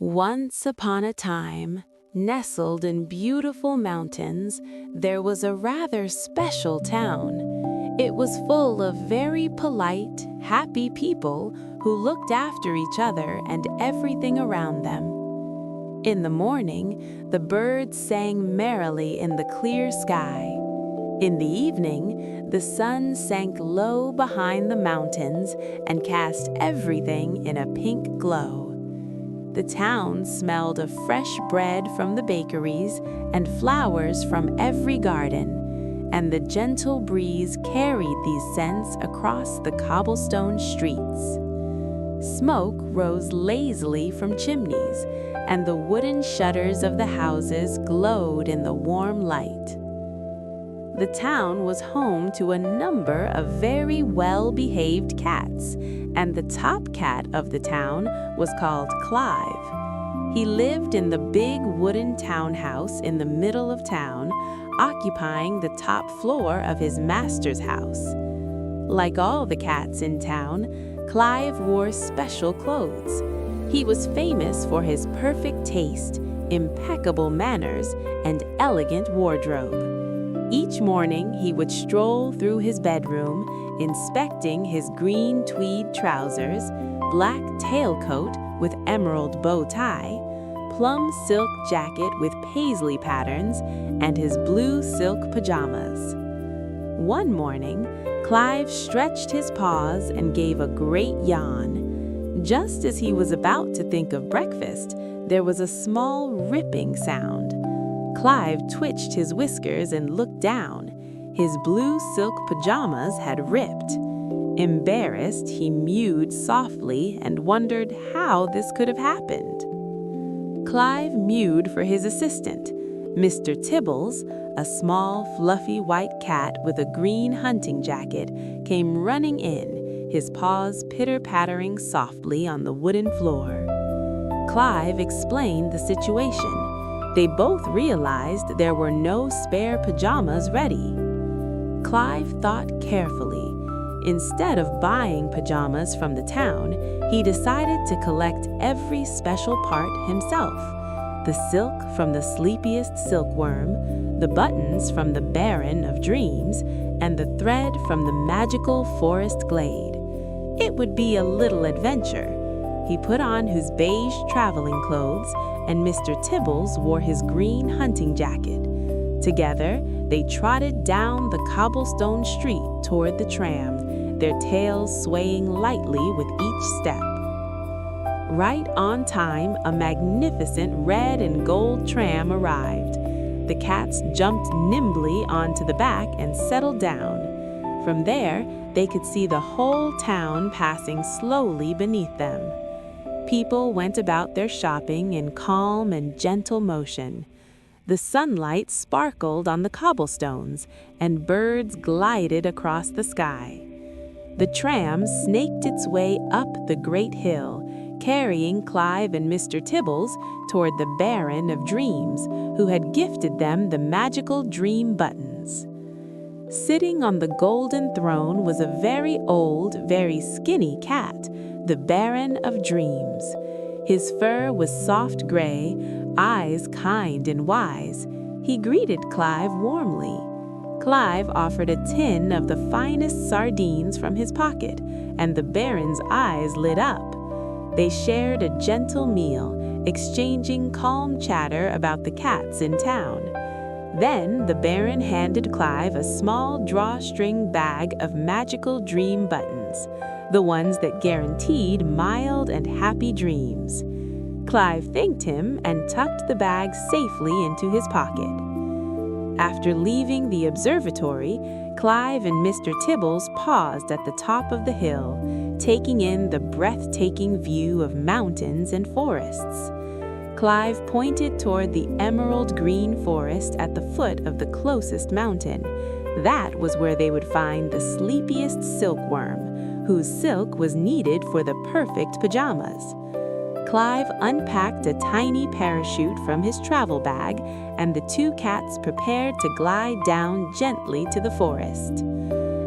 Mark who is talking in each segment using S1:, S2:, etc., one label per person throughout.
S1: Once upon a time, nestled in beautiful mountains, there was a rather special town. It was full of very polite, happy people who looked after each other and everything around them. In the morning, the birds sang merrily in the clear sky. In the evening, the sun sank low behind the mountains and cast everything in a pink glow. The town smelled of fresh bread from the bakeries and flowers from every garden, and the gentle breeze carried these scents across the cobblestone streets. Smoke rose lazily from chimneys, and the wooden shutters of the houses glowed in the warm light. The town was home to a number of very well-behaved cats, and the top cat of the town was called Clive. He lived in the big wooden townhouse in the middle of town, occupying the top floor of his master's house. Like all the cats in town, Clive wore special clothes. He was famous for his perfect taste, impeccable manners, and elegant wardrobe. Each morning, he would stroll through his bedroom, inspecting his green tweed trousers, black tailcoat with emerald bow tie, plum silk jacket with paisley patterns, and his blue silk pajamas. One morning, Clive stretched his paws and gave a great yawn. Just as he was about to think of breakfast, there was a small ripping sound. Clive twitched his whiskers and looked down. His blue silk pajamas had ripped. Embarrassed, he mewed softly and wondered how this could have happened. Clive mewed for his assistant. Mr. Tibbles, a small, fluffy white cat with a green hunting jacket, came running in, his paws pitter-pattering softly on the wooden floor. Clive explained the situation. They both realized there were no spare pajamas ready. Clive thought carefully. Instead of buying pajamas from the town, he decided to collect every special part himself. The silk from the sleepiest silkworm, the buttons from the Baron of Dreams, and the thread from the magical forest glade. It would be a little adventure. He put on his beige traveling clothes, and Mr. Tibbles wore his green hunting jacket. Together, they trotted down the cobblestone street toward the tram, their tails swaying lightly with each step. Right on time, a magnificent red and gold tram arrived. The cats jumped nimbly onto the back and settled down. From there, they could see the whole town passing slowly beneath them. People went about their shopping in calm and gentle motion. The sunlight sparkled on the cobblestones, and birds glided across the sky. The tram snaked its way up the great hill, carrying Clive and Mr. Tibbles toward the Baron of Dreams, who had gifted them the magical dream buttons. Sitting on the golden throne was a very old, very skinny cat, the Baron of Dreams. His fur was soft gray, eyes kind and wise. He greeted Clive warmly. Clive offered a tin of the finest sardines from his pocket, and the Baron's eyes lit up. They shared a gentle meal, exchanging calm chatter about the cats in town. Then the Baron handed Clive a small drawstring bag of magical dream buttons, the ones that guaranteed mild and happy dreams. Clive thanked him and tucked the bag safely into his pocket. After leaving the observatory, Clive and Mr. Tibbles paused at the top of the hill, taking in the breathtaking view of mountains and forests. Clive pointed toward the emerald green forest at the foot of the closest mountain. That was where they would find the sleepiest silkworm, whose silk was needed for the perfect pajamas. Clive unpacked a tiny parachute from his travel bag, and the two cats prepared to glide down gently to the forest.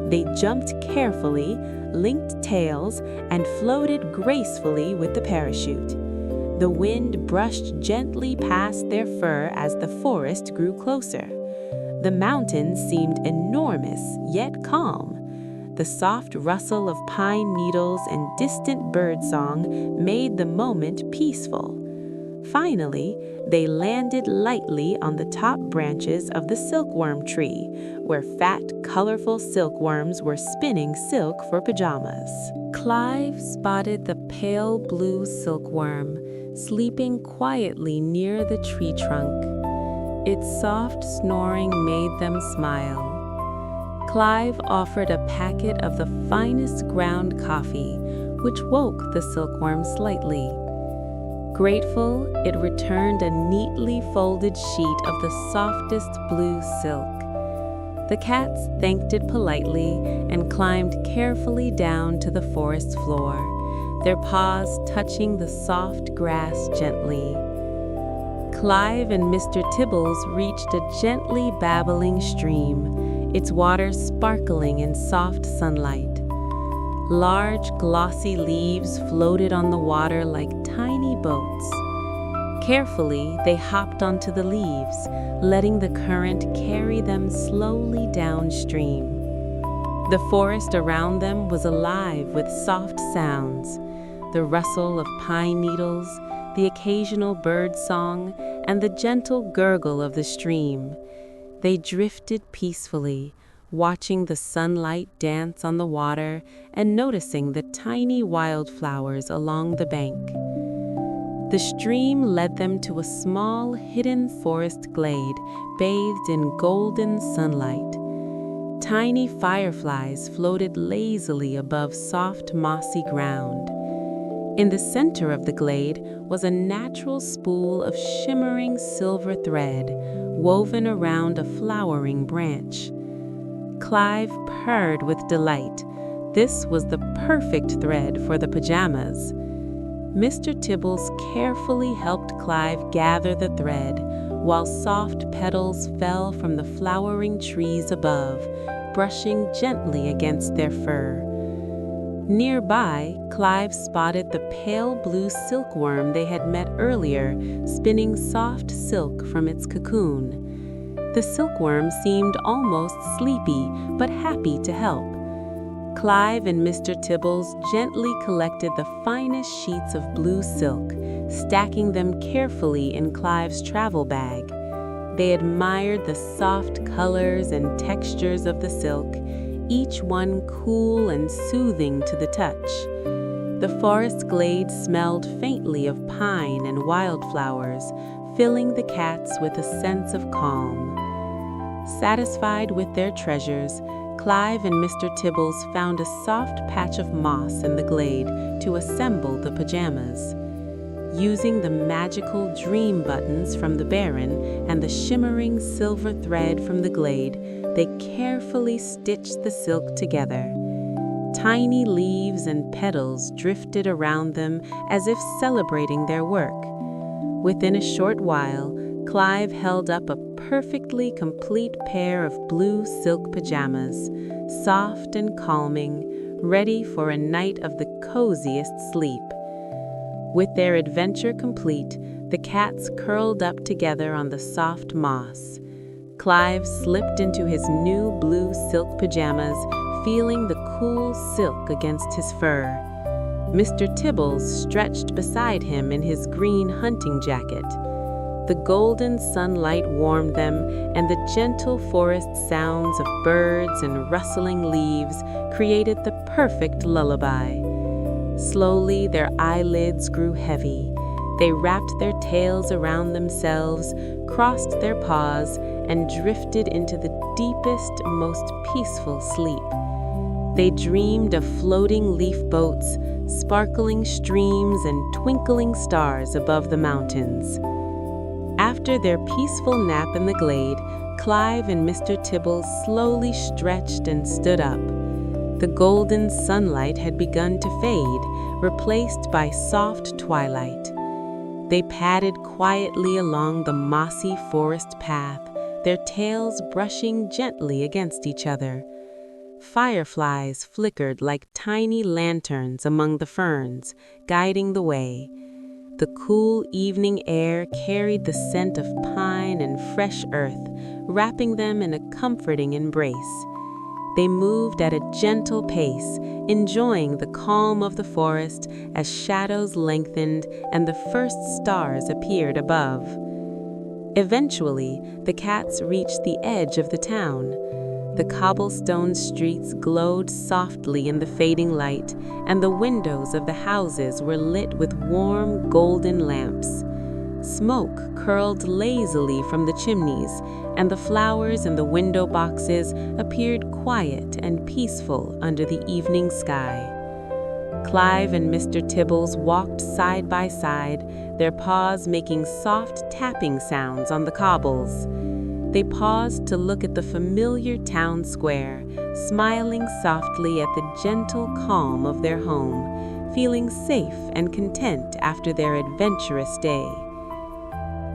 S1: They jumped carefully, linked tails, and floated gracefully with the parachute. The wind brushed gently past their fur as the forest grew closer. The mountains seemed enormous yet calm. The soft rustle of pine needles and distant birdsong made the moment peaceful. Finally, they landed lightly on the top branches of the silkworm tree, where fat, colorful silkworms were spinning silk for pajamas. Clive spotted the pale blue silkworm, sleeping quietly near the tree trunk. Its soft snoring made them smile. Clive offered a packet of the finest ground coffee, which woke the silkworm slightly. Grateful, it returned a neatly folded sheet of the softest blue silk. The cats thanked it politely and climbed carefully down to the forest floor, their paws touching the soft grass gently. Clive and Mr. Tibbles reached a gently babbling stream, its water sparkling in soft sunlight. Large, glossy leaves floated on the water like tiny boats. Carefully, they hopped onto the leaves, letting the current carry them slowly downstream. The forest around them was alive with soft sounds, the rustle of pine needles, the occasional bird song, and the gentle gurgle of the stream. They drifted peacefully, watching the sunlight dance on the water and noticing the tiny wildflowers along the bank. The stream led them to a small, hidden forest glade bathed in golden sunlight. Tiny fireflies floated lazily above soft, mossy ground. In the center of the glade was a natural spool of shimmering silver thread woven around a flowering branch. Clive purred with delight. This was the perfect thread for the pajamas. Mr. Tibbles carefully helped Clive gather the thread, while soft petals fell from the flowering trees above, brushing gently against their fur. Nearby, Clive spotted the pale blue silkworm they had met earlier, spinning soft silk from its cocoon. The silkworm seemed almost sleepy, but happy to help. Clive and Mr. Tibbles gently collected the finest sheets of blue silk, stacking them carefully in Clive's travel bag. They admired the soft colors and textures of the silk, each one cool and soothing to the touch. The forest glade smelled faintly of pine and wildflowers, filling the cats with a sense of calm. Satisfied with their treasures, Clive and Mr. Tibbles found a soft patch of moss in the glade to assemble the pajamas. Using the magical dream buttons from the Baron and the shimmering silver thread from the glade, they carefully stitched the silk together. Tiny leaves and petals drifted around them as if celebrating their work. Within a short while, Clive held up a perfectly complete pair of blue silk pajamas, soft and calming, ready for a night of the coziest sleep. With their adventure complete, the cats curled up together on the soft moss. Clive slipped into his new blue silk pajamas, feeling the cool silk against his fur. Mr. Tibbles stretched beside him in his green hunting jacket. The golden sunlight warmed them, and the gentle forest sounds of birds and rustling leaves created the perfect lullaby. Slowly, their eyelids grew heavy. They wrapped their tails around themselves, crossed their paws, and drifted into the deepest, most peaceful sleep. They dreamed of floating leaf boats, sparkling streams, and twinkling stars above the mountains. After their peaceful nap in the glade, Clive and Mr. Tibbles slowly stretched and stood up. The golden sunlight had begun to fade, replaced by soft twilight. They padded quietly along the mossy forest path, their tails brushing gently against each other. Fireflies flickered like tiny lanterns among the ferns, guiding the way. The cool evening air carried the scent of pine and fresh earth, wrapping them in a comforting embrace. They moved at a gentle pace, enjoying the calm of the forest as shadows lengthened and the first stars appeared above. Eventually, the cats reached the edge of the town. The cobblestone streets glowed softly in the fading light, and the windows of the houses were lit with warm, golden lamps. Smoke curled lazily from the chimneys, and the flowers in the window boxes appeared quiet and peaceful under the evening sky. Clive and Mr. Tibbles walked side by side, their paws making soft tapping sounds on the cobbles. They paused to look at the familiar town square, smiling softly at the gentle calm of their home, feeling safe and content after their adventurous day.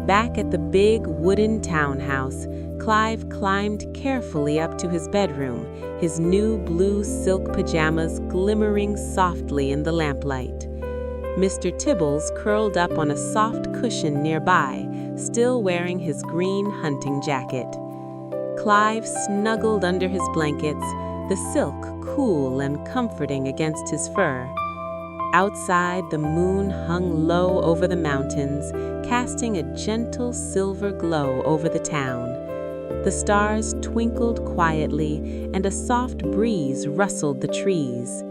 S1: Back at the big wooden townhouse, Clive climbed carefully up to his bedroom, his new blue silk pajamas glimmering softly in the lamplight. Mr. Tibbles curled up on a soft cushion nearby, still wearing his green hunting jacket. Clive snuggled under his blankets, the silk cool and comforting against his fur. Outside, the moon hung low over the mountains, casting a gentle silver glow over the town. The stars twinkled quietly, and a soft breeze rustled the trees.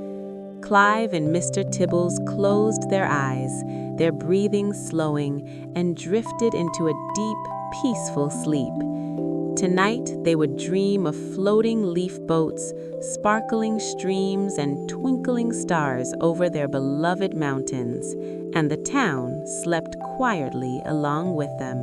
S1: Clive and Mr. Tibbles closed their eyes, their breathing slowing, and drifted into a deep, peaceful sleep. Tonight they would dream of floating leaf boats, sparkling streams, and twinkling stars over their beloved mountains, and the town slept quietly along with them.